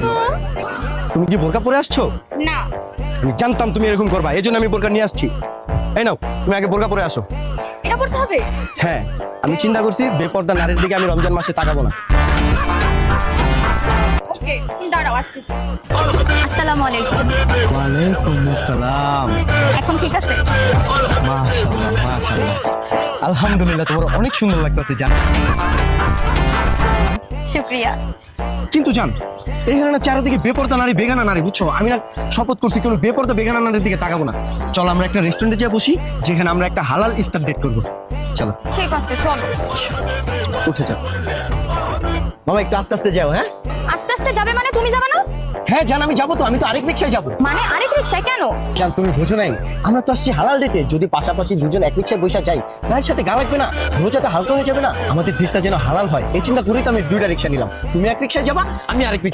তো তুমি কি বোরকা পরে আসছো? না, আমি জানতাম তুমি এরকম করবা, এই জন্য আমি বোরকা নিয়ে আসছি। এই নাও, তুমি আগে বোরকা পরে আসো। এটা পড়তে হবে। হ্যাঁ, আমি চিন্তা করছি বেপর্দা নারীর দিকে আমি রমজান মাসে তাকাবো না। ওকে, তুমি দাঁড়াও, আসতেছি। আসসালামু আলাইকুম। ওয়ালাইকুম আসসালাম। এখন ঠিক আছে? মাশাআল্লাহ মাশাআল্লাহ, আলহামদুলিল্লাহ, তোমার অনেক সুন্দর লাগতেছে জান। শুকরিয়া। কিন্তু জান, এখানে না চারিদিকে বেপর্দা নারী, বেগানা নারী, বুঝছো? আমি না শপথ করছি কোনো বেপর্দা বেগানা নারীর দিকে তাকাবো না। চলো আমরা একটা রেস্টুরেন্টে যেয়ে বসি, যেখানে আমরা একটা হালাল ইফতার ডেট করবো। চলো ঠিক আছে, চলো। উঠে যাও। মামা একটু আস্তে আস্তে যাও। হ্যাঁ আস্তে আস্তে যাবে মানে তুমি যাবে না? হ্যাঁ জান, আমি যাবো তো, আমি তো আরেক রিক্সায় যাবো। মানে আরেক রিকশায় কেন? জান তুমি বুঝো নাই, আমরা তো আসছি হালাল ডেটে। যদি পাশাপাশি দুজন এক রিক্সায় বসে যাই, ভাইয়ের সাথে গা লাগবে না, রোজাটা হালকা হয়ে যাবে না, আমাদের ডেটটা যেন হালাল হয়, এই চিন্তা করেই তো আমি দুইটা রিক্সা নিলাম। তুমি এক রিক্সায় যাবা, আমি আরেক রিক্সা।